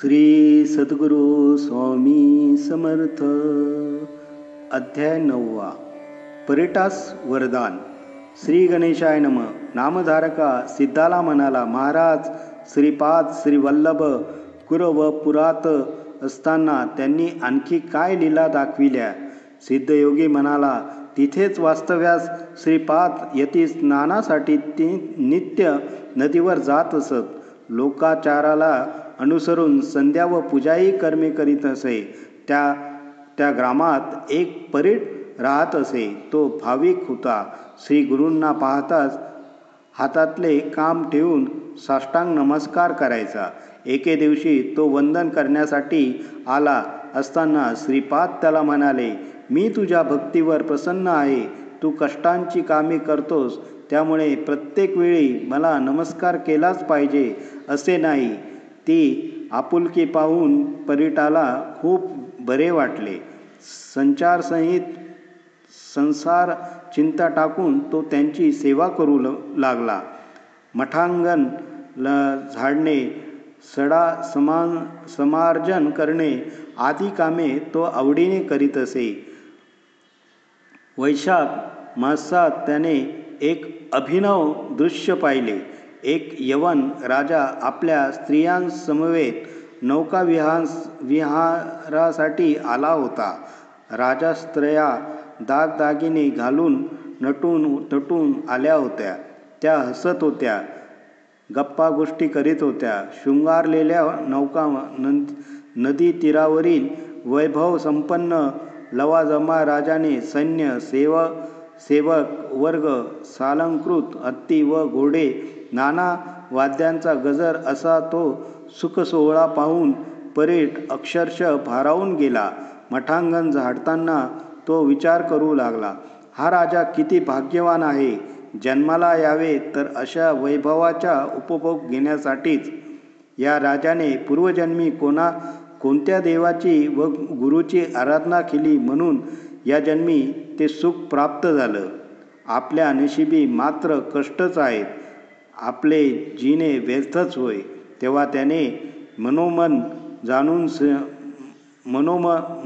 श्री सद्गुरु स्वामी समर्थ. अध्याय 9. परिटास वरदान. श्री गणेशाय नम. नामधारका सिद्धाला म्हणाला, महाराज श्रीपाद श्री वल्लभ कुर व पुरात असताना त्यांनी आणखी काय लीला दाखविल्या. सिद्धयोगी म्हणाला, तिथेच वास्तव्यास श्रीपाद यती स्नानासाठी नित्य नदीवर जात असत. लोकाचाराला अनुसरून संध्या व पूजाही कर्मे करीत असे. त्या ग्रामात एक परीट राहत असे. तो भाविक होता. श्री गुरूंना पाहताच हातातले काम ठेवून साष्टांग नमस्कार करायचा. एके दिवशी तो वंदन करण्यासाठी आला असताना श्रीपाद त्याला म्हणाले, मी तुझ्या भक्तीवर प्रसन्न आहे. तू कष्टांची कामे करतोस, त्यामुळे प्रत्येक वेळी मला नमस्कार केलाच पाहिजे असे नाही. ती आपुलकी पाहून परीटाला खूप बरे वाटले. संसार चिंता टाकून तो त्यांची सेवा करू लागला. मठांगण झाडणे, सडा समार्जन करणे आदी कामे तो आवडीने करीत असे. वैशाख मासात त्याने एक अभिनव दृश्य पाहिले. एक यवन राजा आपल्या स्त्रियांसमवेत नौका विहारासाठी आला होता. राजा स्त्रिया दागदागिने घालून नटून तटून आल्या होत्या. त्या हसत होत्या, गप्पा गोष्टी करीत होत्या. शृंगारलेल्या नौका नदी तीरावरील वैभव संपन्न लवाजमा राजाने सैन्य सेवक वर्ग, सालंकृत हत्ती व घोडे, नाना वाद्यांचा गजर असा तो सुखसोहळा पाहून परीट अक्षरशः भारावून गेला. मठांगण झाडताना तो विचार करू लागला, हा राजा किती भाग्यवान आहे. जन्माला यावे तर अशा वैभवाचा उपभोग घेण्यासाठीच. या राजाने पूर्वजन्मी कोणत्या देवाची व गुरुची आराधना केली म्हणून या जन्मी ते सुख प्राप्त झालं. आपल्या नशिबी मात्र कष्टच आहेत. आपले जीने व्यर्थच होय. तेव्हा त्याने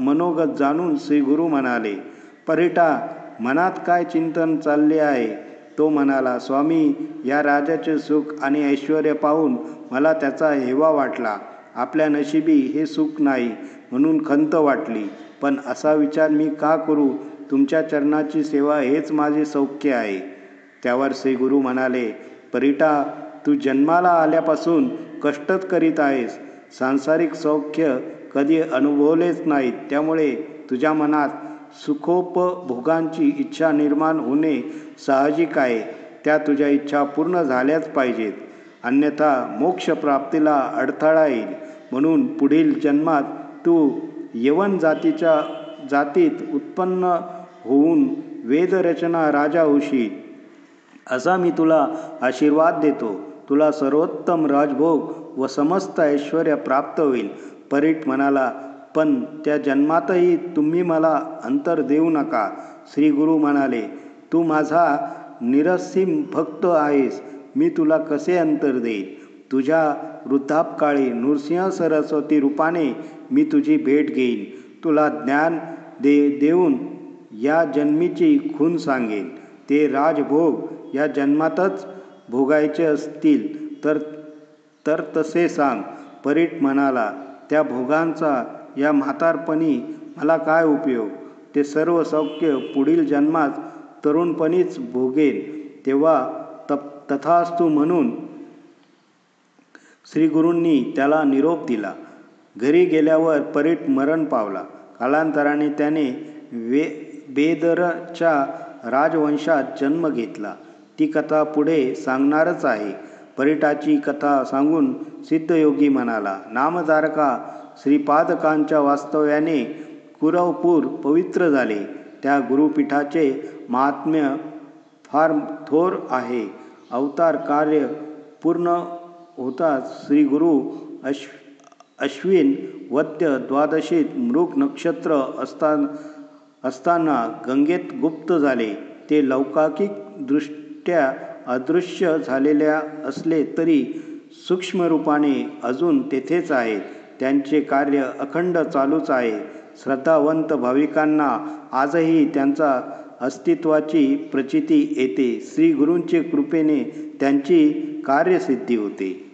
मनोगत जाणून श्री गुरु म्हणाले, परीटा, मनात काय चिंतन चालले आहे. तो म्हणाला, स्वामी, या राजाचे सुख आणि ऐश्वर पाहून मला त्याचा हेवा वाटला. आपल्या नशिबी हे सुख नाही म्हणून खंत वाटली. पण असा विचार मी का करू. तुमच्या चरणाची सेवा हेच माझे सौख्य आहे. त्यावर श्री गुरु म्हणाले, परीटा, तू जन्माला आल्यापासून कष्टच करीत आहेस. सांसारिक सौख्य कधी अनुभवलेच नाहीत. त्यामुळे तुझ्या मनात सुखोपभोगांची इच्छा निर्माण होणे साहजिक आहे. त्या तुझ्या इच्छा पूर्ण झाल्याच पाहिजेत. अन्यथा मोक्षप्राप्तीला अडथळा येईल. म्हणून पुढील जन्मात तू यवन जातीत उत्पन्न होऊन वेदरचना राजा होशील, असा मी तुला आशीर्वाद देतो. तुला सर्वोत्तम राजभोग व समस्त ऐश्वर प्राप्त होईल. परीट म्हणाला, पण त्या जन्मातही तुम्ही मला अंतर देऊ नका. श्री गुरु म्हणाले, तू माझा निरसीम भक्त आहेस. मी तुला कसे अंतर देईन. तुझ्या वृद्धापकाळी नृसिंह सरस्वती रूपाने मी तुझी भेट घेईन. तुला ज्ञान देऊन या जन्मीची खूण सांगेन. ते राजभोग या जन्मातच भोगायचे असतील तर तसे सांग. परीट म्हणाला, त्या भोगांचा या म्हातारपणी मला काय उपयोग. ते सर्व सौख्य पुढील जन्मात तरुणपणीच भोगेन. तेव्हा तथास्तु म्हणून श्रीगुरूंनी त्याला निरोप दिला. घरी गेल्यावर परीट मरण पावला. कालांतराने त्याने बेदरच्या राजवंशात जन्म घेतला. ती कथा पुढे सांगणारच आहे. परीटाची कथा सांगून सिद्धयोगी म्हणाला, नामधारका, श्रीपादकांच्या वास्तव्याने कुरवपूर पवित्र झाले. त्या गुरुपीठाचे महात्म्य फार थोर आहे. अवतार कार्य पूर्ण होताच श्री गुरु अश्विन वद्य द्वादशीत मृग नक्षत्र असताना गंगेत गुप्त झाले. ते लौकिक दृष्ट्या अदृश्य झालेल्या असले तरी सूक्ष्म रूपाने अजून तेथेच आहेत. त्यांचे कार्य अखंड चालूच आहे. श्रद्धावंत भाविकांना आजही त्यांचा अस्तित्वाची प्रचिती येते. श्री गुरूंचे कृपेने त्यांची कार्यसिद्धी होते.